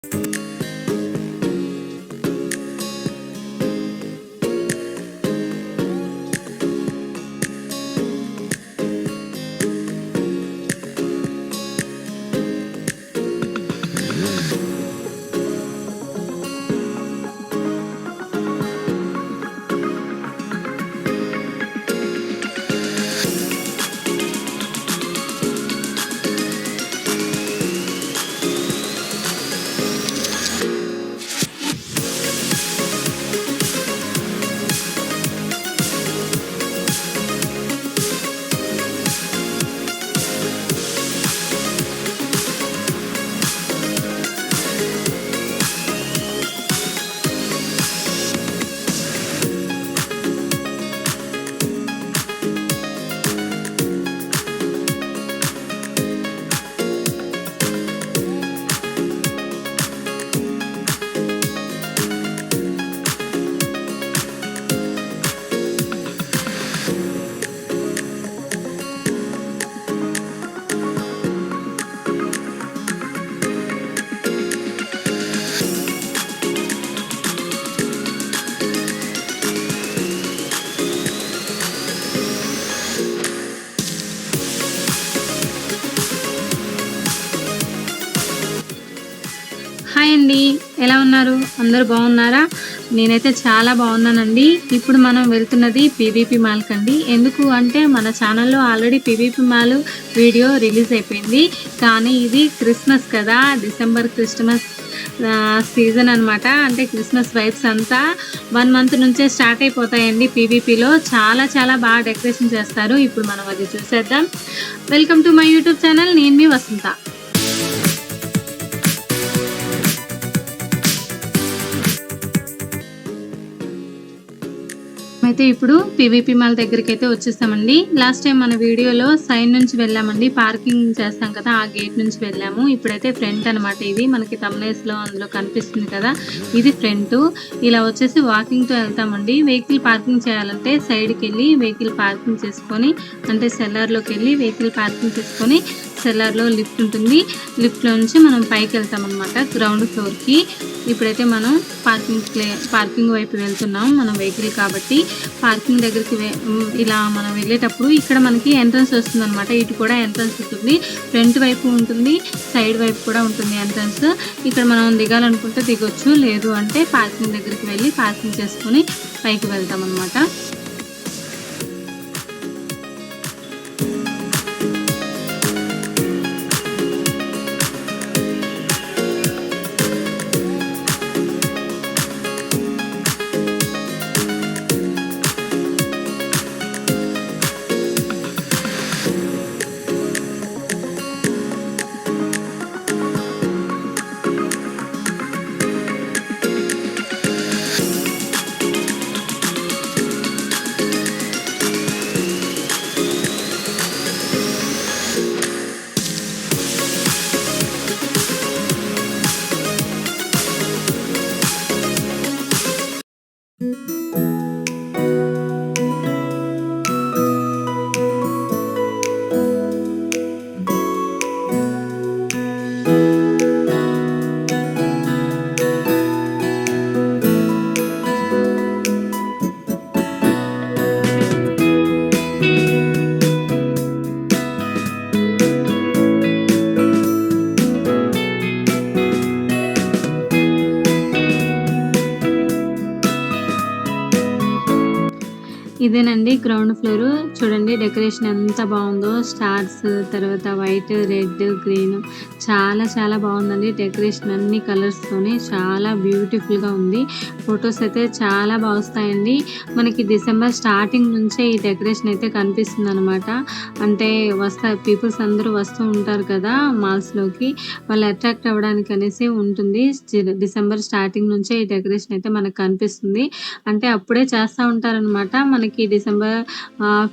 Hi అండి, ఎలా ఉన్నారు? అందరూ బాగున్నారా? నేనైతే చాలా బాగున్నానండి. ఇప్పుడు మనం వెళ్తున్నది పీవీపీ మాల్కి అండి. ఎందుకు అంటే మన ఛానల్లో already PVP mall video release అయిపోయింది. కానీ ఇది క్రిస్మస్ కదా, డిసెంబర్ క్రిస్మస్ సీజన్ అనమాట. అంటే క్రిస్మస్ వైబ్స్ అంతా 1 మంత్ నుంచే స్టార్ట్ అయిపోతాయండి. పీవీపీలో చాలా చాలా బాగా డెకరేషన్ చేస్తారు. ఇప్పుడు మనం అది చూసేద్దాం. Welcome to my YouTube channel. నేను మీ వసంత. అయితే ఇప్పుడు పీవీపీ మాల్ దగ్గరికి అయితే వచ్చేసామండి. లాస్ట్ టైం మన వీడియోలో సైడ్ నుంచి వెళ్ళామండి, పార్కింగ్ చేస్తాం కదా, ఆ గేట్ నుంచి వెళ్ళాము. ఇప్పుడైతే ఫ్రంట్ అనమాట. ఇది మనకి thumbnails లో అందులో కనిపిస్తుంది కదా, ఇది ఫ్రంట్. ఇలా వచ్చేసి వాకింగ్ తో వెళ్తామండి. వెహికల్ పార్కింగ్ చేయాలంటే సైడ్కి వెళ్ళి వెహికల్ పార్కింగ్ చేసుకొని, అంటే సెల్లార్లోకి వెళ్ళి వెహికల్ పార్కింగ్ చేసుకొని సెల్లార్లో లిఫ్ట్ ఉంటుంది. లిఫ్ట్లో నుంచి మనం పైకి వెళ్తాం అనమాట, గ్రౌండ్ ఫ్లోర్కి. ఇప్పుడైతే మనం పార్కింగ్ వైపు వెళ్తున్నాం, మనం వెహికల్ కాబట్టి. పార్కింగ్ దగ్గరికి ఇలా మనం వెళ్ళేటప్పుడు ఇక్కడ మనకి ఎంట్రన్స్ వస్తుంది అనమాట. ఇటు కూడా ఎంట్రన్స్ ఉంటుంది, ఫ్రంట్ వైపు ఉంటుంది, సైడ్ వైపు కూడా ఉంటుంది ఎంట్రన్స్. ఇక్కడ మనం దిగాలనుకుంటే దిగొచ్చు, లేదు అంటే పార్కింగ్ దగ్గరికి వెళ్ళి పార్కింగ్ చేసుకొని పైకి వెళ్తాం అనమాట. ఇదేనండి గ్రౌండ్ ఫ్లోర్. చూడండి డెకరేషన్ ఎంత బాగుందో, స్టార్స్, తర్వాత వైట్, రెడ్, గ్రీన్, చాలా చాలా బాగుందండి. డెకరేషన్ అన్ని కలర్స్ తోనే చాలా బ్యూటిఫుల్ గా ఉంది. ఫొటోస్ అయితే చాలా బాగా వస్తాయండి. మనకి డిసెంబర్ స్టార్టింగ్ నుంచే ఈ డెకరేషన్ అయితే కనిపిస్తుంది అనమాట. అంటే పీపుల్స్ అందరూ వస్తూ ఉంటారు కదా మాల్స్ లోకి, వాళ్ళు అట్రాక్ట్ అవ్వడానికి అనేసి ఉంటుంది. డిసెంబర్ స్టార్టింగ్ నుంచే ఈ డెకరేషన్ అయితే మనకు కనిపిస్తుంది. అంటే అప్పుడే చేస్తూ ఉంటారనమాట. మనకి మనకి డిసెంబర్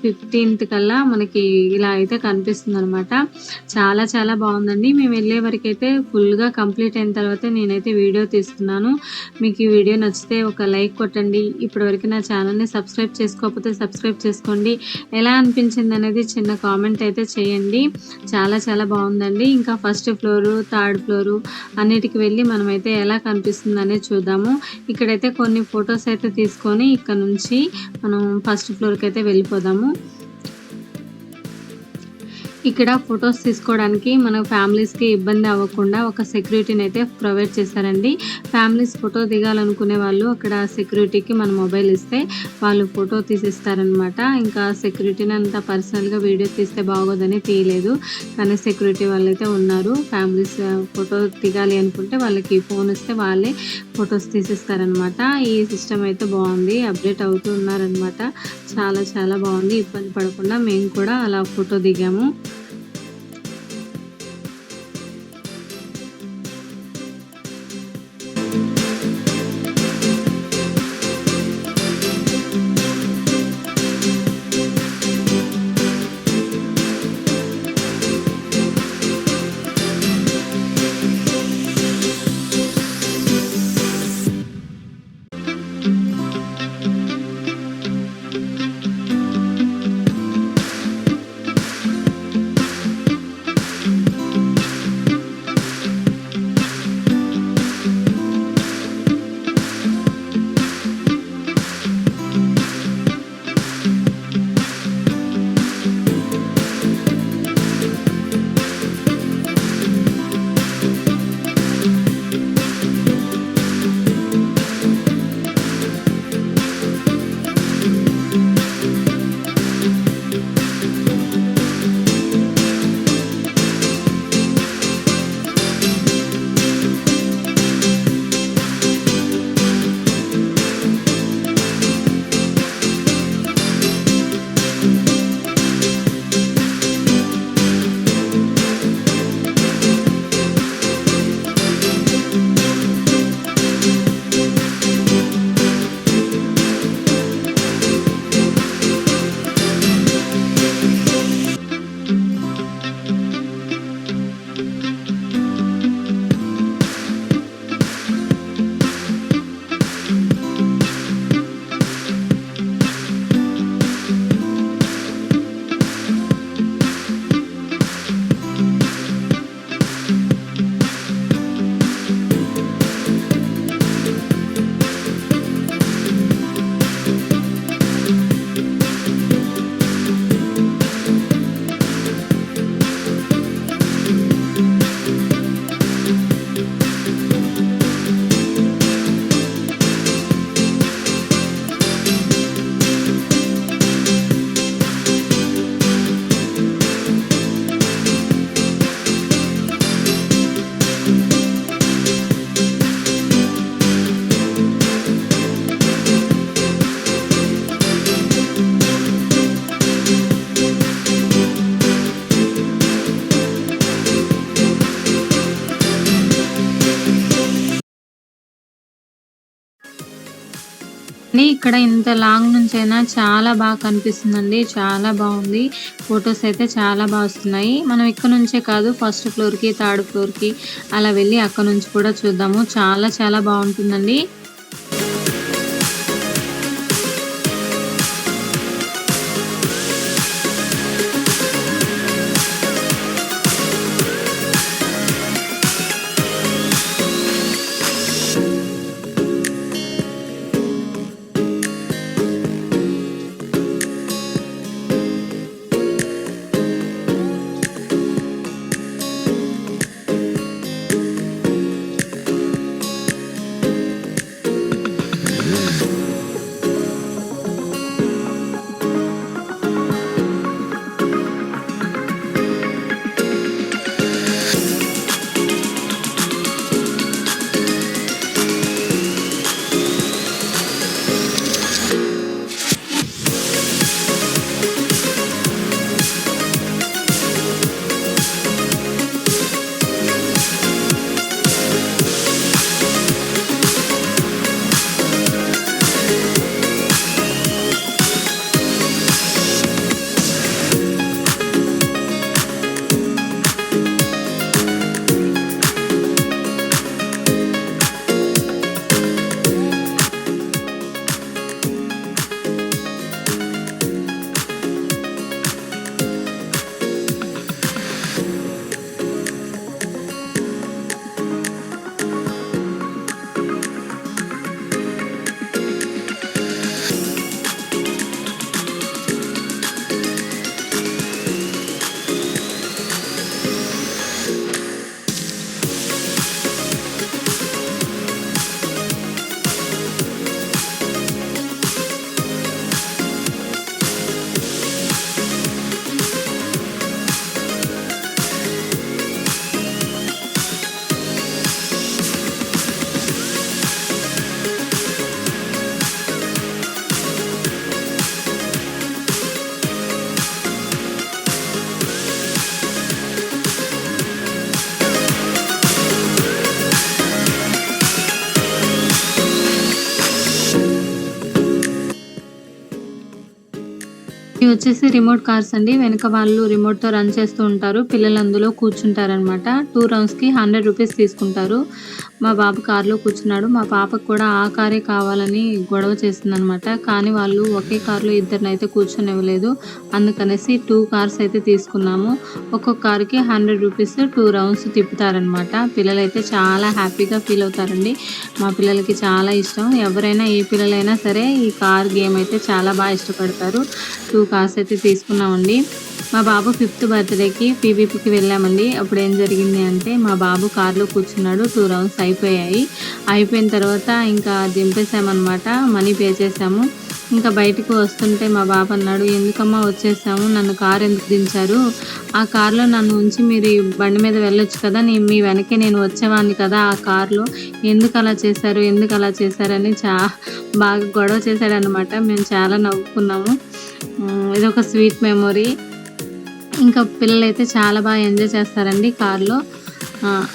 15th కల్లా మనకి ఇలా అయితే కనిపిస్తుందనమాట. చాలా చాలా బాగుందండి. మేము వెళ్ళే వరకైతే ఫుల్గా కంప్లీట్ అయిన తర్వాత నేనైతే వీడియో తీస్తున్నాను. మీకు ఈ వీడియో నచ్చితే ఒక లైక్ కొట్టండి. ఇప్పటివరకు నా ఛానల్ని సబ్స్క్రైబ్ చేసుకోకపోతే సబ్స్క్రైబ్ చేసుకోండి. ఎలా అనిపించింది అనేది చిన్న కామెంట్ అయితే చేయండి. చాలా చాలా బాగుందండి. ఇంకా ఫస్ట్ ఫ్లోరు, థర్డ్ ఫ్లోరు అన్నిటికి వెళ్ళి మనమైతే ఎలా కనిపిస్తుంది అనేది చూద్దాము. ఇక్కడైతే కొన్ని ఫొటోస్ అయితే తీసుకొని ఇక్కడ నుంచి మనం ఫస్ట్ ఫ్లోర్కి అయితే వెళ్ళిపోదాము. ఇక్కడ ఫొటోస్ తీసుకోవడానికి మన ఫ్యామిలీస్కి ఇబ్బంది అవ్వకుండా ఒక సెక్యూరిటీని అయితే ప్రొవైడ్ చేశారండి. ఫ్యామిలీస్ ఫోటో దిగాలనుకునే వాళ్ళు అక్కడ సెక్యూరిటీకి మన మొబైల్ ఇస్తే వాళ్ళు ఫోటో తీసిస్తారనమాట. ఇంకా సెక్యూరిటీని అంతా పర్సనల్గా వీడియో తీస్తే బాగోదని తీయలేదు, కానీ సెక్యూరిటీ వాళ్ళు అయితే ఉన్నారు. ఫ్యామిలీస్ ఫోటో దిగాలి అనుకుంటే వాళ్ళకి ఫోన్ ఇస్తే వాళ్ళే ఫొటోస్ తీసిస్తారనమాట. ఈ సిస్టమ్ అయితే బాగుంది, అప్డేట్ అవుతూ ఉన్నారనమాట. చాలా చాలా బాగుంది. ఇబ్బంది పడకుండా మేము కూడా అలా ఫోటో దిగాము. ఇక్కడ ఇంత లాంగ్ నుంచి అయినా చాలా బాగా కనిపిస్తుందండి. చాలా బాగుంది. ఫొటోస్ అయితే చాలా బాగా వస్తున్నాయి. మనం ఇక్కడ నుంచే కాదు ఫస్ట్ ఫ్లోర్కి, థర్డ్ ఫ్లోర్కి అలా వెళ్ళి అక్కడ నుంచి కూడా చూద్దాము. చాలా చాలా బాగుంటుందండి. వచ్చేసి రిమోట్ కార్స్ అండి. వెనక వాళ్ళు రిమోట్‌తో రన్ చేస్తూ ఉంటారు. పిల్లలు అందులో కూర్చుంటారనమాట. 2 రౌండ్స్‌కి ₹100 తీసుకుంటారు. మా బాబు కార్‌లో కూర్చున్నాడు. మా పాపకు కూడా ఆ కారే కావాలని గొడవ చేసిందనమాట. కానీ వాళ్ళు ఒకే కార్‌లో ఇద్దరినైతే కూర్చొనివ్వలేదు. అందుకనేసి 2 కార్స్ అయితే తీసుకున్నాము. ఒక్కొక్క కార్‌కి ₹100 2 రౌండ్స్ తిప్పుతారనమాట. పిల్లలైతే చాలా హ్యాపీగా ఫీల్ అవుతారండి. మా పిల్లలకి చాలా ఇష్టం. ఎవరైనా ఏ పిల్లలైనా సరే ఈ కార్ గేమ్ అయితే చాలా ఇష్టపడతారు. 2 కార్స్ అయితే తీసుకున్నామండి. మా బాబు 5th బర్త్‌డేకి పీవీపీకి వెళ్ళామండి. అప్పుడు ఏం జరిగింది అంటే మా బాబు కార్‌లో కూర్చున్నాడు. 2 రౌండ్స్ అయిపోయాయి. అయిపోయిన తర్వాత ఇంకా దింపేసామనమాట. మనీ పే చేసాము. ఇంకా బయటికి వస్తుంటే మా బాబు అన్నాడు, "ఎందుకమ్మా వచ్చేసాము? నన్ను కార్ ఎందుకు దించారు? ఆ కార్‌లో నన్ను ఉంచి మీరు ఈ బండి మీద వెళ్ళొచ్చు కదా! మీ వెనకే నేను వచ్చేవాడిని కదా ఆ కార్‌లో. ఎందుకలా చేశారు? ఎందుకలా చేశారని" బాగా గొడవ చేశాడనమాట. మేము చాలా నవ్వుకున్నాము. ఇదొక స్వీట్ మెమొరీ. ఇంకా పిల్లలైతే చాలా ఎంజాయ్ చేస్తారండి కార్‌లో. ఆహ్,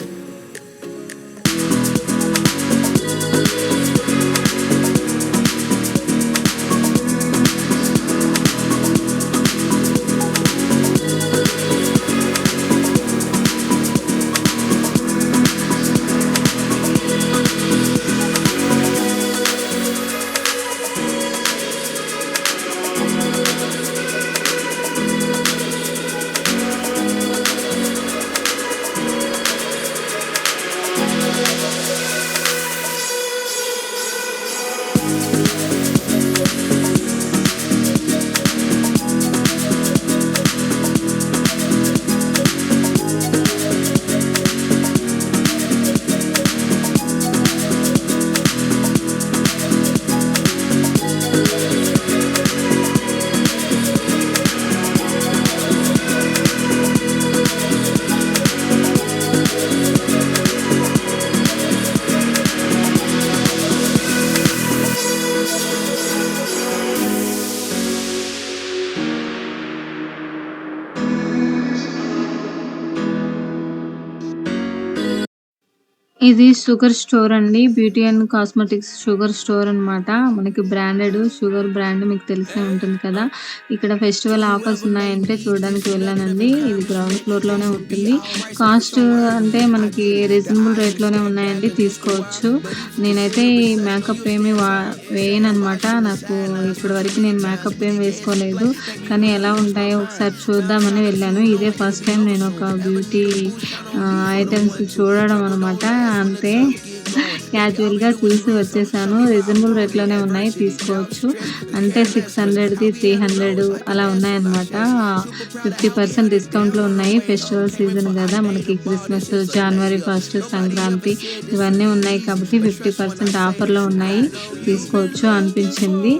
ఇది షుగర్ స్టోర్ అండి. Beauty and cosmetics sugar store అనమాట. మనకి బ్రాండెడ్ షుగర్ బ్రాండ్ మీకు తెలిసే ఉంటుంది కదా! ఇక్కడ ఫెస్టివల్ ఆఫర్స్ ఉన్నాయంటే చూడడానికి వెళ్ళానండి. ఇది గ్రౌండ్ ఫ్లోర్‌లోనే ఉంటుంది. కాస్ట్ అంటే మనకి రీజనబుల్ రేట్‌లోనే ఉన్నాయండి. తీసుకోవచ్చు. నేనైతే ఈ మేకప్ ఏమి వేయననమాట. నాకు ఇప్పటి వరకు నేను మేకప్ ఏమి వేసుకోలేదు. కానీ ఎలా ఉంటాయో ఒకసారి చూద్దామని వెళ్ళాను. ఇదే ఫస్ట్ టైం నేను ఒక బ్యూటీ ఐటెమ్స్ చూడడం అనమాట. అంతే క్యాజువల్‌గా చూసి వచ్చేసాను. రీజనబుల్ రేట్‌లోనే ఉన్నాయి. తీసుకోవచ్చు. అంటే 600ది 300 అలా ఉన్నాయన్నమాట. 50% డిస్కౌంట్‌లో ఉన్నాయి. ఫెస్టివల్ సీజన్ గదా! మనకి క్రిస్మస్, జనవరి 1 సంక్రాంతి ఇవన్నీ ఉన్నాయి కాబట్టి 50% ఆఫర్‌లో ఉన్నాయి. తీసుకోవచ్చు అనిపించింది.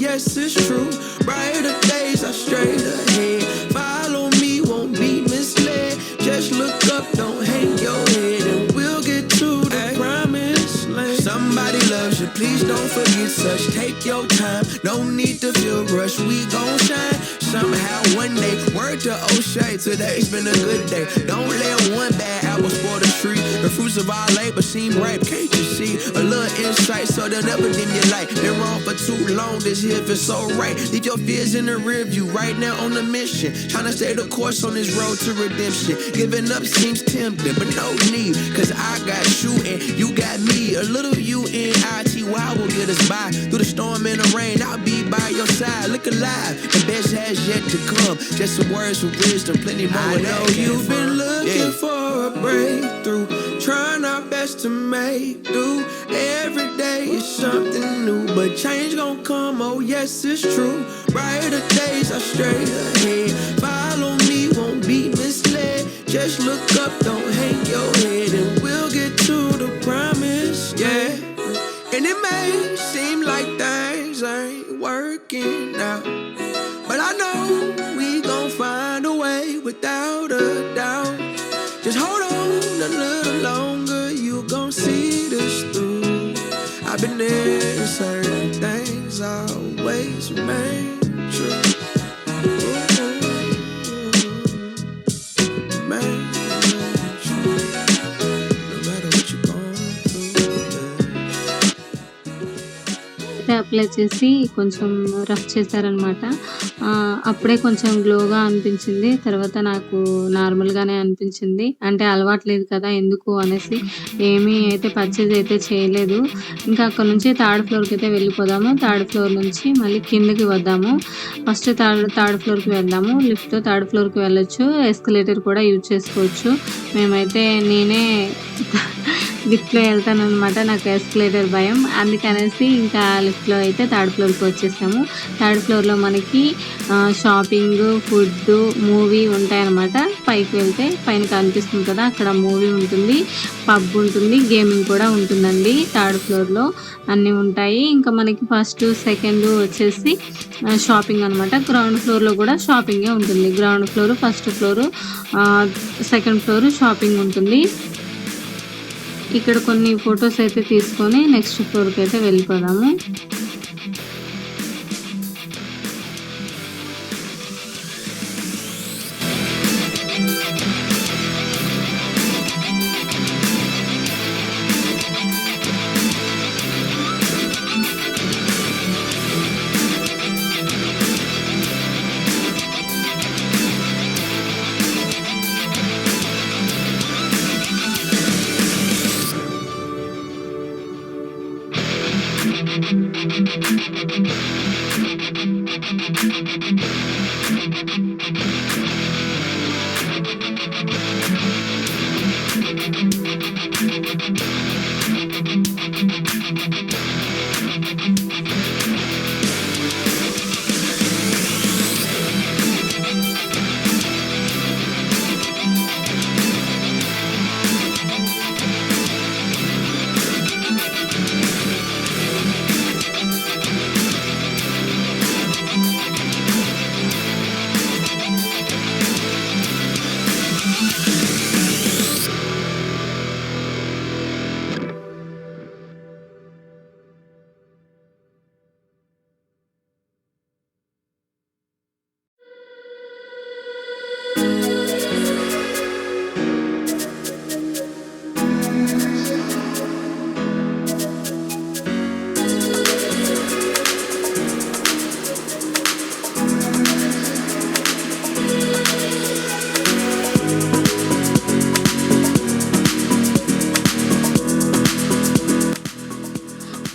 Yes, it's true. Brighter days are straight ahead. Follow me, won't be misled. Just look up, don't hang your head, and we'll get to the promised land. Somebody loves you, please don't forget such. Take your time, no need to feel rushed. We gon' shine somehow one day. Word to O'Shea, today's been a good day. Don't let one bad apple spoil the tree. The fruits of our labor seem ripe, can't you see? A little insight so they'll never dim your light. Been wrong for too long, this here feels so right. Leave your fears in the rear view, right now on a mission. Tryna stay the course on this road to redemption. Giving up seems tempting, but no need. Cause I got you and you got me. A little UNITY will get us by. Through the storm and the rain, I'll be by your side. Look alive, the best has yet to come. Just some words of wisdom, plenty more. I know you've been looking for a breakthrough, trying our best to make do. Every day is something new, but change gon' come, oh yes it's true. Brighter days are straight ahead. Follow me, won't be misled. Just look up, don't hang your head, and we'll get to the promise, yeah. And it may seem like things ain't working out, but I know we gon' find a way without a doubt. Just hold on a little longer, you gon' see this through. I've been there, certain things always remain true. Remain true. No matter what you're going through. Apply చేసి కొంచెం rough చేశారనమాట. అప్పుడే కొంచెం గ్లోగా అనిపించింది. తర్వాత నాకు నార్మల్గానే అనిపించింది. అంటే అలవాటు లేదు కదా ఎందుకు అనేసి ఏమీ అయితే పర్చేజ్ అయితే చేయలేదు. ఇంకా అక్కడ నుంచి థర్డ్ ఫ్లోర్కి అయితే వెళ్ళిపోదాము. థర్డ్ ఫ్లోర్ నుంచి మళ్ళీ కిందకి వద్దాము. ఫస్ట్ థర్డ్ ఫ్లోర్కి వెళ్దాము. లిఫ్ట్ థర్డ్ ఫ్లోర్కి వెళ్ళొచ్చు, ఎస్కలేటర్ కూడా యూజ్ చేసుకోవచ్చు. మేమైతే నేనే లిఫ్ట్‌లో వెళ్తాననమాట. నాకు ఎస్కలేటర్ భయం. అందుకనేసి ఇంకా లిఫ్ట్‌లో అయితే థర్డ్ ఫ్లోర్‌కి వచ్చేసాము. థర్డ్ ఫ్లోర్‌లో మనకి షాపింగ్, ఫుడ్డు, మూవీ ఉంటాయన్నమాట. పైకి వెళ్తే పైన కనిపిస్తుంది కదా అక్కడ మూవీ ఉంటుంది, పబ్ ఉంటుంది, గేమింగ్ కూడా ఉంటుందండి. థర్డ్ ఫ్లోర్‌లో అన్నీ ఉంటాయి. ఇంకా మనకి ఫస్ట్, సెకండ్ వచ్చేసి షాపింగ్ అనమాట. గ్రౌండ్ ఫ్లోర్‌లో కూడా షాపింగే ఉంటుంది. Ground floor, first floor, second floor shopping ఉంటుంది. ఇక్కడ కొన్ని ఫొటోస్ అయితే తీసుకొని నెక్స్ట్ ఫ్లోర్కి అయితే వెళ్ళిపోదాము.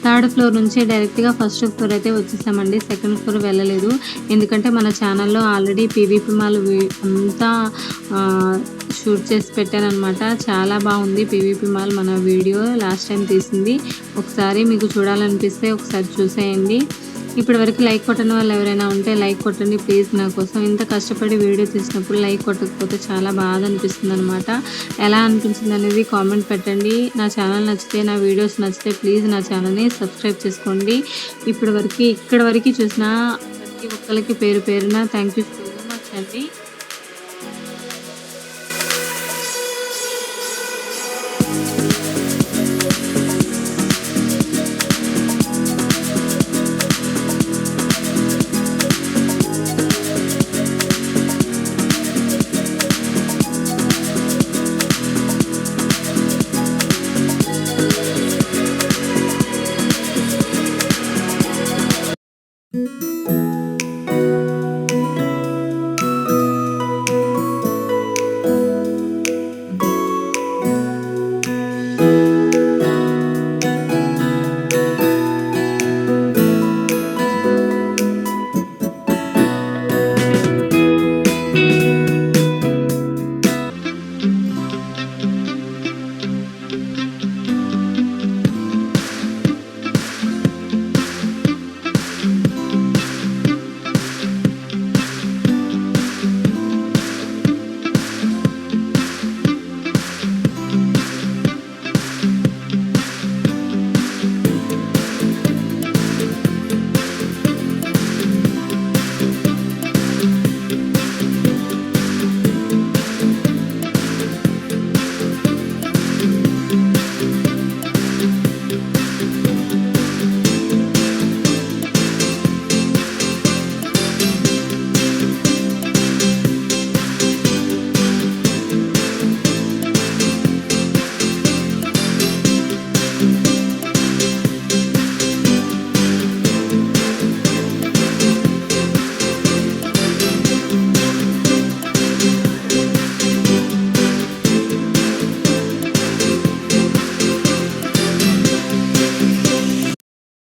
థర్డ్ ఫ్లోర్ నుంచి డైరెక్ట్‌గా ఫస్ట్ ఫ్లోర్ అయితే వచ్చేసామండి. సెకండ్ ఫ్లోర్ వెళ్ళలేదు. ఎందుకంటే మన ఛానల్‌లో ఆల్రెడీ పీవీపీ మాల్ అంతా షూట్ చేసి పెట్టాననమాట. చాలా బాగుంది పీవీపీ మాల్. మన వీడియో లాస్ట్ టైం తీసింది. ఒకసారి మీకు చూడాలనిపిస్తే ఒకసారి చూసేయండి. ఇప్పటివరకు లైక్ కొట్టని వాళ్ళు ఎవరైనా ఉంటే లైక్ కొట్టండి ప్లీజ్. నా కోసం ఇంత కష్టపడి వీడియో తీసినప్పుడు లైక్ కొట్టకపోతే చాలా బాధ అనిపిస్తుంది అనమాట. ఎలా అనిపించింది అనేది కామెంట్ పెట్టండి. నా ఛానల్ నచ్చితే, నా వీడియోస్ నచ్చితే ప్లీజ్ నా ఛానల్ని సబ్స్క్రైబ్ చేసుకోండి. ఇక్కడ వరకు చూసిన ప్రతి ఒక్కరికి పేరు పేరున థ్యాంక్ యూ సో మచ్ అండి.